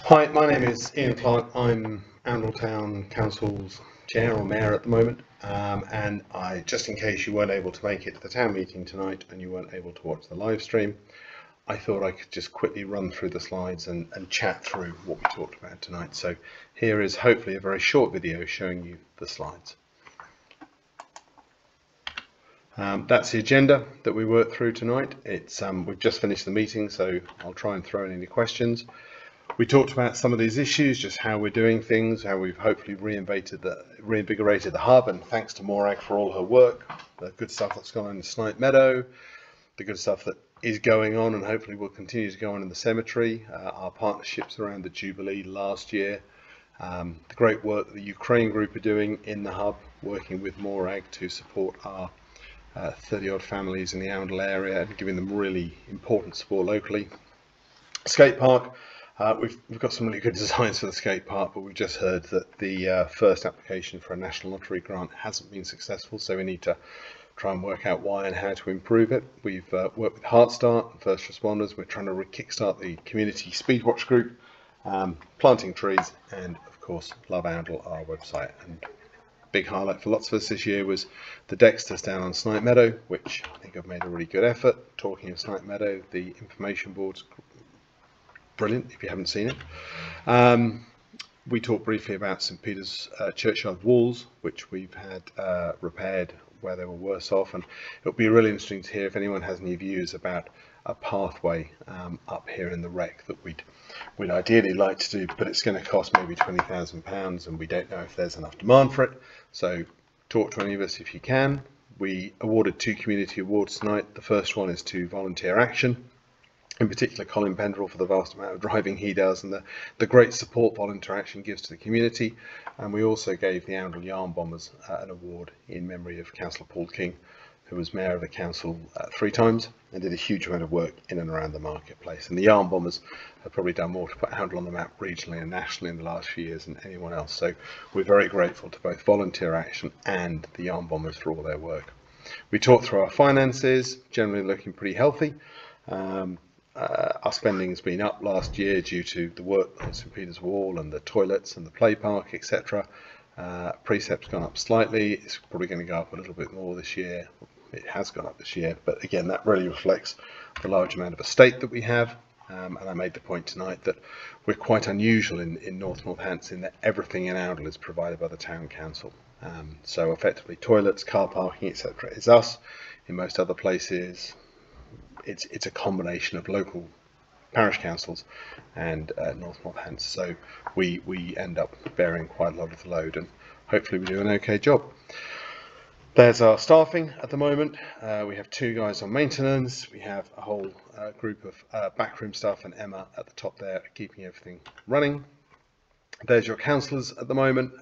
Hi, my name is Ian Clark. I'm Oundle Town Council's chair or mayor at the moment, and just in case you weren't able to make it to the town meeting tonight and you weren't able to watch the live stream, I thought I could just quickly run through the slides and chat through what we talked about tonight. So here is hopefully a very short video showing you the slides. That's the agenda that we worked through tonight. We've just finished the meeting, so I'll try and throw in any questions. We talked about some of these issues, just how we're doing things, how we've hopefully reinvigorated the hub, and thanks to Morag for all her work, the good stuff that's gone on in Snipe Meadow, the good stuff that is going on and hopefully will continue to go on in the cemetery, our partnerships around the Jubilee last year, the great work that the Ukraine group are doing in the hub, working with Morag to support our 30 odd families in the Oundle area and giving them really important support locally. Skate park. We've got some really good designs for the skate park, but we've just heard that the first application for a National Lottery grant hasn't been successful, so we need to try and work out why and how to improve it. We've worked with Heartstart and First Responders. We're trying to kickstart the community Speedwatch group, planting trees, and of course Love Oundle, our website. And big highlight for lots of us this year was the Dexters down on Snipe Meadow, which I think have made a really good effort. Talking of Snipe Meadow, the information board's brilliant if you haven't seen it. We talked briefly about St Peter's churchyard walls, which we've had repaired where they were worse off, and it'll be really interesting to hear if anyone has any views about a pathway up here in the wreck that we'd ideally like to do, but it's going to cost maybe £20,000 and we don't know if there's enough demand for it. So talk to any of us if you can. We awarded 2 community awards tonight. The first one is to Volunteer Action, in particular Colin Pendrell for the vast amount of driving he does and the great support Volunteer Action gives to the community. And we also gave the Oundle Yarn Bombers an award in memory of Councillor Paul King, who was mayor of the council 3 times and did a huge amount of work in and around the marketplace. And the Yarn Bombers have probably done more to put Oundle on the map regionally and nationally in the last few years than anyone else. So we're very grateful to both Volunteer Action and the Yarn Bombers for all their work. We talked through our finances, generally looking pretty healthy. Our spending has been up last year due to the work on St Peter's Wall and the toilets and the play park, etc. Precept's gone up slightly. It's probably going to go up a little bit more this year. It has gone up this year, but again, that really reflects the large amount of estate that we have. And I made the point tonight that we're quite unusual in North Northants in that everything in Oundle is provided by the town council. So effectively, toilets, car parking, etc. is us. In most other places, it's a combination of local parish councils and North Northants, so we end up bearing quite a lot of the load, and hopefully we do an okay job. There's our staffing at the moment. We have 2 guys on maintenance. We have a whole group of backroom staff and Emma at the top there keeping everything running. There's your councillors at the moment.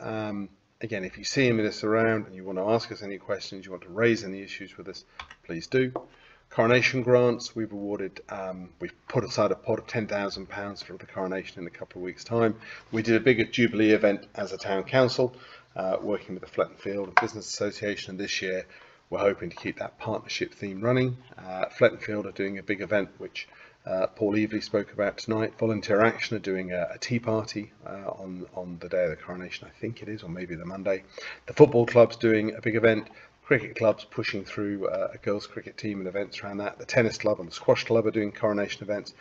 Again, if you see any of this around and you want to ask us any questions, you want to raise any issues with us, please do. Coronation grants, we've awarded, we've put aside a pot of £10,000 for the coronation in a couple of weeks' time. We did a bigger Jubilee event as a town council, working with the Flettonfield Business Association, and this year we're hoping to keep that partnership theme running. Flettonfield are doing a big event which Paul Evely spoke about tonight. Volunteer Action are doing a tea party on the day of the coronation, I think it is, or maybe the Monday. The football club's doing a big event. Cricket clubs pushing through a girls' cricket team and events around that. The tennis club and the squash club are doing coronation events,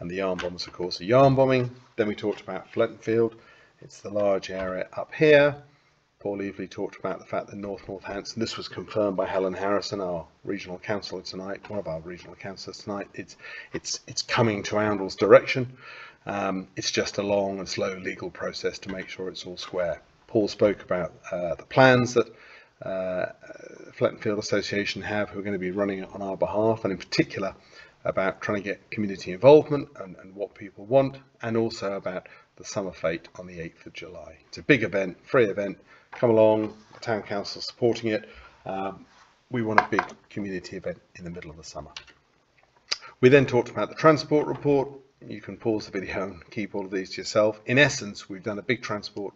and the Yarn Bombers, of course, are yarn bombing. Then we talked about Flettonfield. It's the large area up here. Paul Evely talked about the fact that North Northants, and this was confirmed by Helen Harrison, our regional councillor tonight, one of our regional councillors tonight. It's coming to Oundle's direction. It's just a long and slow legal process to make sure it's all square. Paul spoke about the plans that Flettonfield Association have, who are going to be running it on our behalf, and in particular about trying to get community involvement and what people want, and also about the summer fete on the 8th of July. It's a big event, free event. Come along, the town council supporting it. We want a big community event in the middle of the summer. We then talked about the transport report. You can pause the video and keep all of these to yourself. In essence, we've done a big transport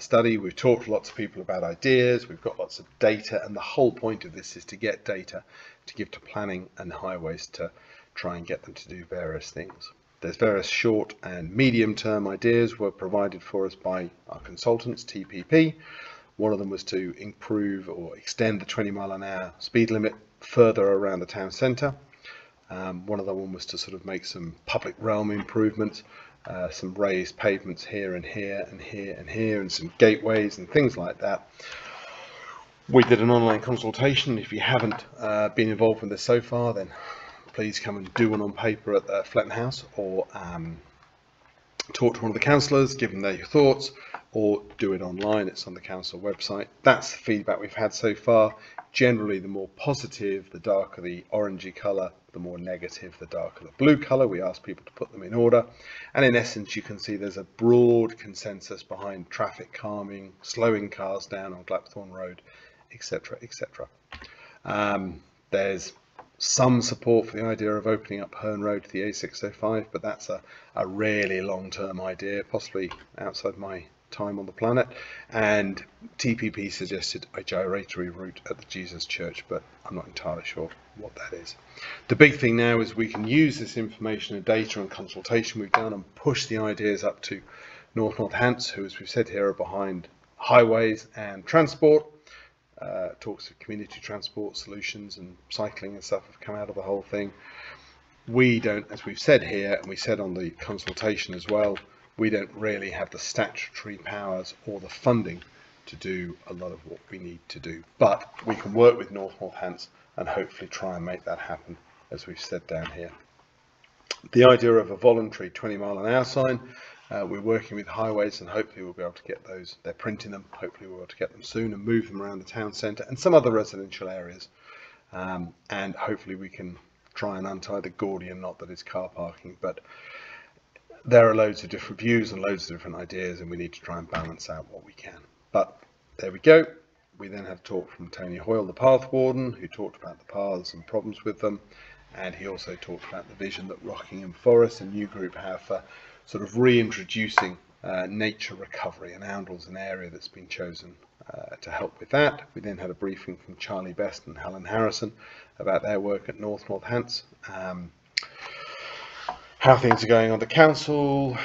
study. We've talked to lots of people about ideas. We've got lots of data, and the whole point of this is to get data to give to planning and highways to try and get them to do various things. There's various short and medium term ideas were provided for us by our consultants, TPP. One of them was to improve or extend the 20-mile-an-hour speed limit further around the town centre. One of them was to sort of make some public realm improvements, some raised pavements here and here and here and here, and some gateways and things like that. We did an online consultation. If you haven't been involved with this so far, then please come and do one on paper at the Fletton House, or talk to one of the councillors, give them their thoughts, or do it online. It's on the council website. That's the feedback we've had so far. Generally, the more positive, the darker the orangey colour, the more negative, the darker the blue colour. We asked people to put them in order, and in essence you can see there's a broad consensus behind traffic calming, slowing cars down on Glapthorne Road, etc, etc. There's some support for the idea of opening up Herne Road to the A605, but that's a really long-term idea, possibly outside my time on the planet. And TPP suggested a gyratory route at the Jesus Church, but I'm not entirely sure what that is. The big thing now is we can use this information and data and consultation we've done and push the ideas up to North Hants, who, as we've said here, are behind highways and transport. Talks of community transport solutions and cycling and stuff have come out of the whole thing. We don't, as we've said here, and we said on the consultation as well, we don't really have the statutory powers or the funding to do a lot of what we need to do. But we can work with North Hants and hopefully try and make that happen, as we've said down here. The idea of a voluntary 20-mile-an-hour sign, we're working with highways, and hopefully we'll be able to get those. They're printing them. Hopefully we'll be able to get them soon and move them around the town centre and some other residential areas. And hopefully we can try and untie the Gordian knot that is car parking. But there are loads of different views and loads of different ideas, and we need to try and balance out what we can. But there we go. We then had a talk from Tony Hoyle, the path warden, who talked about the paths and problems with them. And he also talked about the vision that Rockingham Forest and New Group have for sort of reintroducing nature recovery, and Oundle's an area that's been chosen to help with that. We then had a briefing from Charlie Best and Helen Harrison about their work at North Hants, how things are going on the council,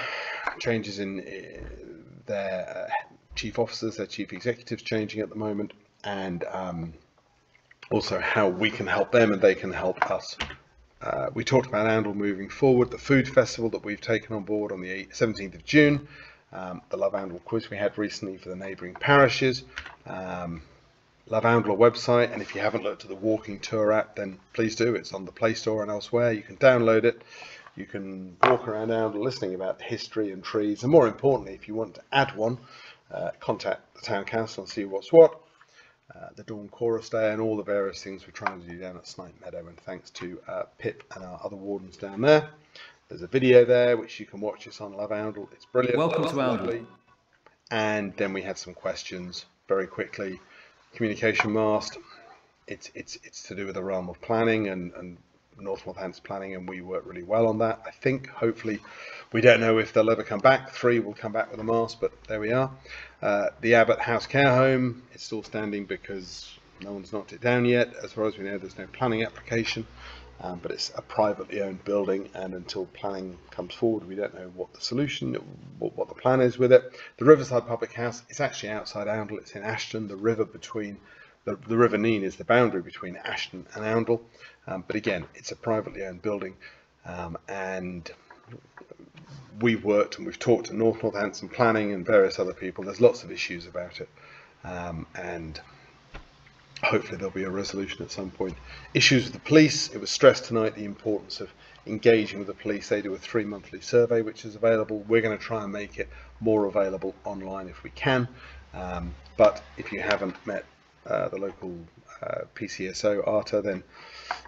changes in their chief officers, their chief executives changing at the moment, and also how we can help them and they can help us. We talked about Oundle moving forward, the food festival that we've taken on board on the 17th of June, the Love Oundle quiz we had recently for the neighbouring parishes, Love Oundle website, and if you haven't looked at the walking tour app, then please do. It's on the Play Store and elsewhere. You can download it. You can walk around Oundle listening about the history and trees, and more importantly, if you want to add one, contact the town council and see what's what. The Dawn Chorus Day and all the various things we're trying to do down at Snipe Meadow, and thanks to Pip and our other wardens down there. There's a video there which you can watch. It's on Love Oundle. It's brilliant. Welcome to Oundle. And then we had some questions very quickly. Communication mast. It's to do with the realm of planning and North Hants planning, and we work really well on that. I think hopefully, we don't know if they'll ever come back. 3 will come back with a mast, but there we are. The Abbott House Care Home is still standing because no one's knocked it down yet. As far as we know, there's no planning application, but it's a privately owned building, and until planning comes forward, we don't know what the solution, what the plan is with it. The Riverside Public House, it's actually outside Oundle. It's in Ashton. The river between the River Nene is the boundary between Ashton and Oundle, but again, it's a privately owned building, and we've worked and we've talked to North Hants and planning and various other people. There's lots of issues about it, and hopefully there'll be a resolution at some point. Issues with the police. It was stressed tonight the importance of engaging with the police. They do a 3-monthly survey which is available. We're going to try and make it more available online if we can, but if you haven't met the local PCSO, Arta, then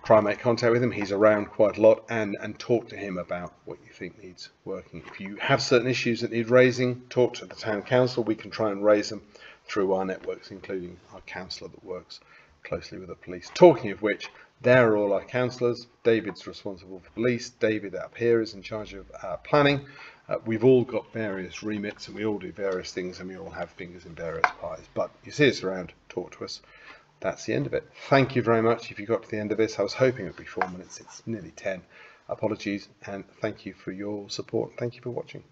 try and make contact with him. He's around quite a lot, and talk to him about what you think needs working. If you have certain issues that need raising, talk to the town council. We can try and raise them through our networks, including our councillor that works closely with the police. Talking of which, there are all our councillors. David's responsible for police. David up here is in charge of planning. We've all got various remits, and we all do various things, and we all have fingers in various pies. But you see us around, talk to us. That's the end of it. Thank you very much if you got to the end of this. I was hoping it would be 4 minutes. It's nearly 10. Apologies, and thank you for your support. Thank you for watching.